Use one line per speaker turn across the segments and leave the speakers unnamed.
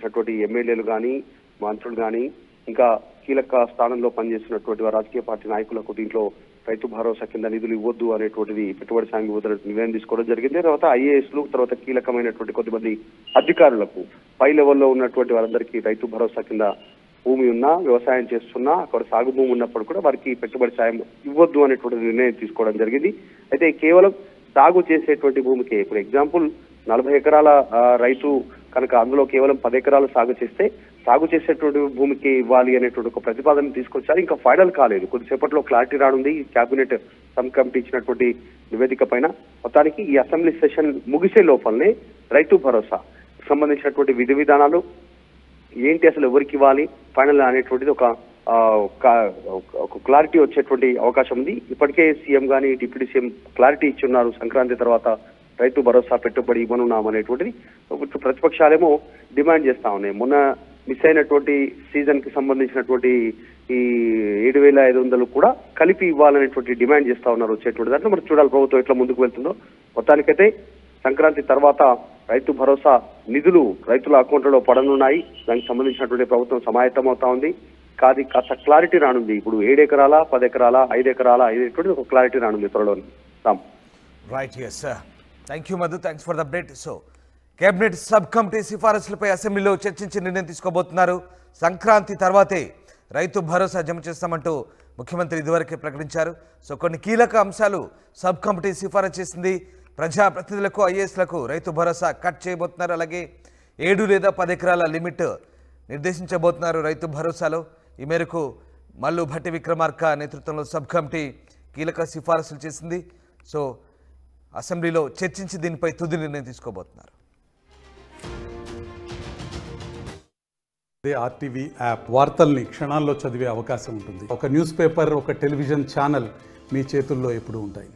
సంబంధించినటువంటి ఎమ్మెల్యేలు కానీ మంత్రులు కానీ ఇంకా కీలక స్థానంలో పనిచేస్తున్నటువంటి రాజకీయ పార్టీ నాయకులకు దీంట్లో రైతు భరోసా కింద నిధులు ఇవ్వద్దు అనేటువంటిది పెట్టుబడి సాయం ఇవ్వద్దు నిర్ణయం తీసుకోవడం జరిగింది. తర్వాత ఐఏఎస్లు తర్వాత కీలకమైనటువంటి కొద్దిమంది అధికారులకు పై లెవెల్లో ఉన్నటువంటి వారందరికీ రైతు భరోసా కింద భూమి ఉన్నా వ్యవసాయం చేస్తున్నా అక్కడ సాగు భూమి ఉన్నప్పుడు కూడా వారికి పెట్టుబడి సాయం ఇవ్వద్దు అనేటువంటి నిర్ణయం తీసుకోవడం జరిగింది. అయితే కేవలం సాగు చేసేటువంటి భూమికి ఇప్పుడు ఎగ్జాంపుల్ 40 ఎకరాల రైతు కనుక అందులో కేవలం 10 ఎకరాలు సాగు చేస్తే సాగు చేసేటువంటి భూమికి ఇవ్వాలి అనేటువంటి ఒక ప్రతిపాదన తీసుకొచ్చారు. ఇంకా ఫైనల్ కాలేదు, కొద్దిసేపట్లో క్లారిటీ రానుంది. కేబినెట్ సబ్ కమిటీ ఇచ్చినటువంటి నివేదిక పైన మొత్తానికి ఈ అసెంబ్లీ సెషన్ ముగిసే లోపలనే రైతు భరోసా సంబంధించినటువంటి విధి విధానాలు ఏంటి, అసలు ఎవరికి ఇవ్వాలి ఫైనల్ అనేటువంటిది ఒక క్లారిటీ వచ్చేటువంటి అవకాశం ఉంది. ఇప్పటికే సీఎం కానీ డిప్యూటీ సీఎం క్లారిటీ ఇచ్చున్నారు. సంక్రాంతి తర్వాత రైతు భరోసా పెట్టుబడి ఇవ్వనున్నాం అనేటువంటిది ప్రతిపక్షాలేమో డిమాండ్ చేస్తా ఉన్నాయి. మొన్న మిస్ అయినటువంటి సీజన్ కి సంబంధించినటువంటి ఈ 7,500 కూడా కలిపి ఇవ్వాలనేటువంటి డిమాండ్ చేస్తా ఉన్నారు. వచ్చేటువంటి దాంట్లో మరి చూడాలి ప్రభుత్వం ఎట్లా ముందుకు వెళ్తుందో. మొత్తానికైతే సంక్రాంతి తర్వాత రైతు భరోసా నిధులు రైతుల అకౌంట్లలో పడనున్నాయి. దానికి సంబంధించినటువంటి ప్రభుత్వం సమాయత్తం అవుతా ఉంది. కాస్త క్లారిటీ రానుంది. ఇప్పుడు 7 ఎకరాల 10 ఎకరాల 5 ఎకరాల అనేటువంటి ఒక క్లారిటీ రానుంది త్వరలో.
Right, yes sir. Thank you Madhu, thanks for the update. So cabinet sub committee సిఫారసులపై అసెంబ్లీలో చర్చించి నిర్ణయం తీసుకోబోతున్నారు. సంక్రాంతి తర్వాతే రైతు భరోసా జమ చేస్తామంటూ ముఖ్యమంత్రి ఇదివరకే ప్రకటించారు. సో కొన్ని కీలక అంశాలు సబ్ కమిటీ సిఫారసు చేసింది. ప్రజాప్రతినిధులకు ఐఏఎస్లకు రైతు భరోసా కట్ చేయబోతున్నారు. అలాగే 7 లేదా 10 ఎకరాల లిమిట్ నిర్దేశించబోతున్నారు రైతు భరోసాలో. ఈ మేరకు మల్లు భట్టి విక్రమార్క నేతృత్వంలో సబ్ కమిటీ కీలక సిఫారసులు చేసింది. సో అసెంబ్లీలో చర్చించి దీనిపై తుది నిర్ణయం తీసుకోబోతున్నారు.
ఆర్టీవీ యాప్ వార్తల్ని క్షణాల్లో చదివే అవకాశం ఉంటుంది. ఒక న్యూస్ పేపర్, ఒక టెలివిజన్ ఛానల్ మీ చేతుల్లో ఎప్పుడూ ఉంటాయి.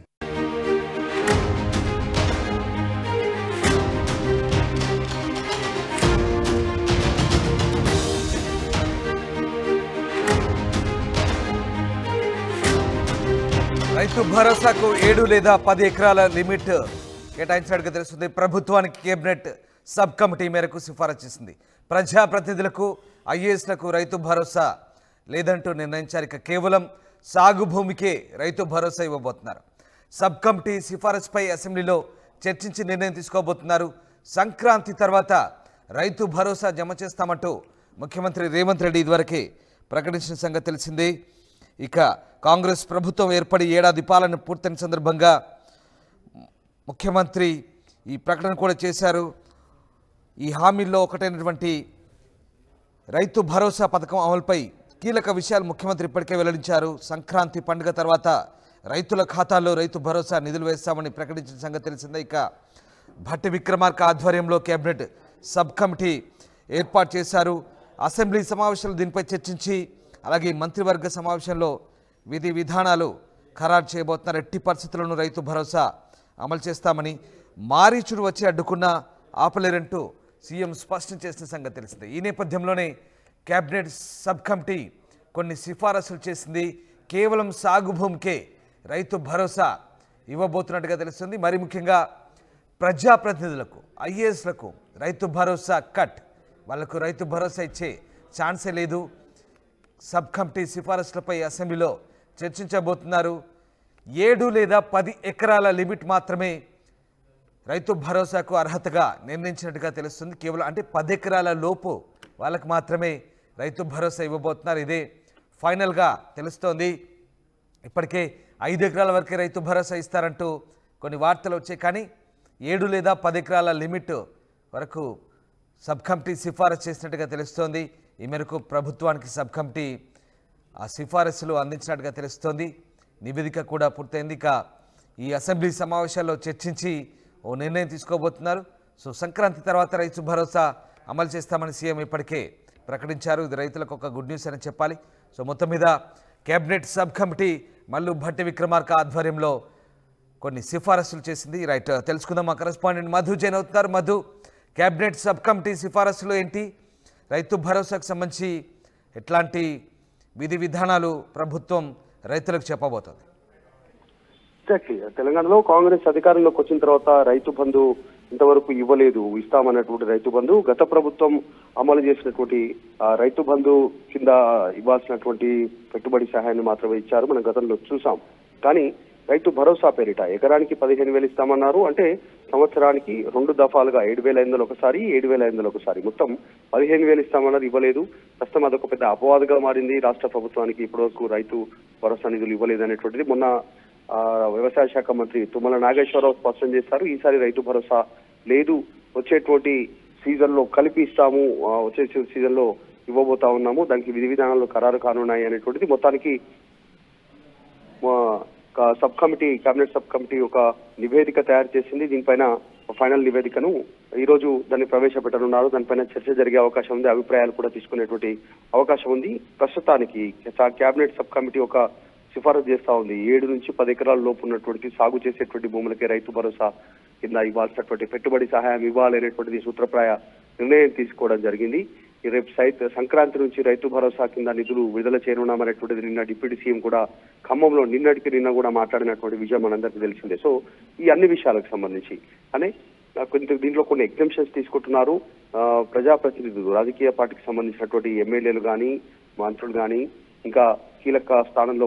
రైతు భరోసాకు 7 లేదా 10 ఎకరాల లిమిట్ కేటాయించినట్టుగా తెలుస్తుంది. ప్రభుత్వానికి కేబినెట్ సబ్ కమిటీ మేరకు సిఫారసు చేసింది. ప్రజాప్రతినిధులకు ఐఏఎస్లకు రైతు భరోసా లేదంటూ నిర్ణయించారు. ఇక కేవలం సాగు భూమికే రైతు భరోసా ఇవ్వబోతున్నారు. సబ్ కమిటీ సిఫారసుపై అసెంబ్లీలో చర్చించి నిర్ణయం తీసుకోబోతున్నారు. సంక్రాంతి తర్వాత రైతు భరోసా జమ చేస్తామంటూ ముఖ్యమంత్రి రేవంత్ రెడ్డి ఇదివరకే ప్రకటించిన సంగతి తెలిసిందే. ఇక కాంగ్రెస్ ప్రభుత్వం ఏర్పడి ఏడాది పాలన పూర్తయిన సందర్భంగా ముఖ్యమంత్రి ఈ ప్రకటన కూడా చేశారు. ఈ హామీల్లో ఒకటైనటువంటి రైతు భరోసా పథకం అమలుపై కీలక విషయాలు ముఖ్యమంత్రి ఇప్పటికే వెల్లడించారు. సంక్రాంతి పండుగ తర్వాత రైతుల ఖాతాల్లో రైతు భరోసా నిధులు వేస్తామని ప్రకటించిన సంగతి తెలిసిందే. ఇక భట్టి విక్రమార్క ఆధ్వర్యంలో కేబినెట్ సబ్ కమిటీ ఏర్పాటు చేశారు. అసెంబ్లీ సమావేశంలో దీనిపై చర్చించి అలాగే మంత్రివర్గ సమావేశంలో విధి విధానాలు ఖరారు చేయబోతున్నారు. ఎట్టి పరిస్థితుల్లోనూ రైతు భరోసా అమలు చేస్తామని, మారీచుడు వచ్చి అడ్డుకున్నా ఆపలేరంటూ సీఎం స్పష్టం చేసిన సంగతి తెలిసింది. ఈ నేపథ్యంలోనే కేబినెట్ సబ్ కమిటీ కొన్ని సిఫారసులు చేసింది. కేవలం సాగు భూమికే రైతు భరోసా ఇవ్వబోతున్నట్టుగా తెలుస్తుంది. మరి ముఖ్యంగా ప్రజాప్రతినిధులకు ఐఏఎస్లకు రైతు భరోసా కట్, వాళ్లకు రైతు భరోసా ఇచ్చే ఛాన్సే లేదు. సబ్ కమిటీ సిఫారసులపై అసెంబ్లీలో చర్చించబోతున్నారు. 7 లేదా 10 ఎకరాల లిమిట్ మాత్రమే రైతు భరోసాకు అర్హతగా నిర్ణయించినట్టుగా తెలుస్తుంది. కేవలం అంటే 10 ఎకరాల లోపు వాళ్ళకు మాత్రమే రైతు భరోసా ఇవ్వబోతున్నారు. ఇదే ఫైనల్గా తెలుస్తోంది. ఇప్పటికే 5 ఎకరాల వరకే రైతు భరోసా ఇస్తారంటూ కొన్ని వార్తలు వచ్చాయి. కానీ 7 లేదా 10 ఎకరాల లిమిట్ వరకు సబ్ కమిటీ సిఫారసు చేసినట్టుగా తెలుస్తోంది. ఈ మేరకు ప్రభుత్వానికి సబ్ కమిటీ ఆ సిఫారసులు అందించినట్టుగా తెలుస్తోంది. నివేదిక కూడా పూర్తయింది. ఇక ఈ అసెంబ్లీ సమావేశాల్లో చర్చించి ఓ నిర్ణయం తీసుకోబోతున్నారు. సో సంక్రాంతి తర్వాత రైతు భరోసా అమలు చేస్తామని సీఎం ఇప్పటికే ప్రకటించారు. ఇది రైతులకు ఒక గుడ్ న్యూస్ అని చెప్పాలి. సో మొత్తం మీద cabinet sub committee Mallu Bhatti Vikramarka ఆధ్వర్యంలో కొన్ని సిఫారసులు చేసింది. రైట్, తెలుసుకుందాం. మా కరెస్పాండెంట్ మధు జైన్ అవుతున్నారు. మధు, కేబినెట్ సబ్ కమిటీ సిఫారసులు ఏంటి, రైతు భరోసాకు సంబంధించి ఎట్లాంటి విధి విధానాలు ప్రభుత్వం రైతులకు చెప్పబోతోంది?
తెలంగాణలో కాంగ్రెస్ అధికారంలోకి వచ్చిన తర్వాత రైతు బంధు ఇంతవరకు ఇవ్వలేదు, ఇస్తామన్నటువంటి రైతు బంధు గత ప్రభుత్వం అమలు చేసినటువంటి రైతు బంధు కింద ఇవ్వాల్సినటువంటి పెట్టుబడి సహాయాన్ని మాత్రమే ఇచ్చారు. మనం గతంలో చూసాం. కానీ రైతు భరోసా పేరిట ఎకరానికి 15,000 ఇస్తామన్నారు. అంటే సంవత్సరానికి 2 దఫాలుగా 7,500 ఒకసారి, 7,500 ఒకసారి, మొత్తం 15,000 ఇస్తామన్నారు, ఇవ్వలేదు. ప్రస్తుతం అదొక పెద్ద అపవాదుగా మారింది రాష్ట్ర ప్రభుత్వానికి. ఇప్పటివరకు రైతు భరోసా నిధులు ఇవ్వలేదు అనేటువంటిది మొన్న వ్యవసాయ శాఖ మంత్రి తుమ్మల నాగేశ్వరరావు స్పష్టం చేశారు. ఈసారి రైతు భరోసా లేదు, వచ్చేటువంటి సీజన్ లో కలిపి ఇస్తాము, వచ్చే సీజన్ లో ఇవ్వబోతా ఉన్నాము, దానికి విధి విధానాలు ఖరారు కానున్నాయి అనేటువంటిది మొత్తానికి sub committee, cabinet sub committee ఒక నివేదిక తయారు చేసింది. దీనిపైన ఫైనల్ నివేదికను ఈ రోజు దాన్ని ప్రవేశపెట్టనున్నారు. దానిపైన చర్చ జరిగే అవకాశం ఉంది, అభిప్రాయాలు కూడా తీసుకునేటువంటి అవకాశం ఉంది. ప్రస్తుతానికి కేబినెట్ సబ్ కమిటీ ఒక సిఫారసు చేస్తా ఉంది. 7 నుంచి 10 ఎకరాల లోపు ఉన్నటువంటి సాగు చేసేటువంటి భూములకే రైతు భరోసా కింద ఇవ్వాల్సినటువంటి పెట్టుబడి సహాయం ఇవ్వాలనేటువంటిది సూత్రప్రాయ నిర్ణయం తీసుకోవడం జరిగింది. రేపు సంక్రాంతి నుంచి రైతు భరోసా కింద నిధులు విడుదల చేయనున్నామనేటువంటిది నిన్న డిప్యూటీ సీఎం కూడా ఖమ్మంలో నిన్న కూడా మాట్లాడినటువంటి విషయం మనందరికీ తెలిసిందే. సో ఈ అన్ని విషయాలకు సంబంధించి అనే దీంట్లో కొన్ని ఎగ్జంప్షన్స్ తీసుకుంటున్నారు. ప్రజాప్రతినిధులు, రాజకీయ పార్టీకి సంబంధించినటువంటి ఎమ్మెల్యేలు కానీ, మంత్రులు కానీ, ఇంకా కీలక స్థానంలో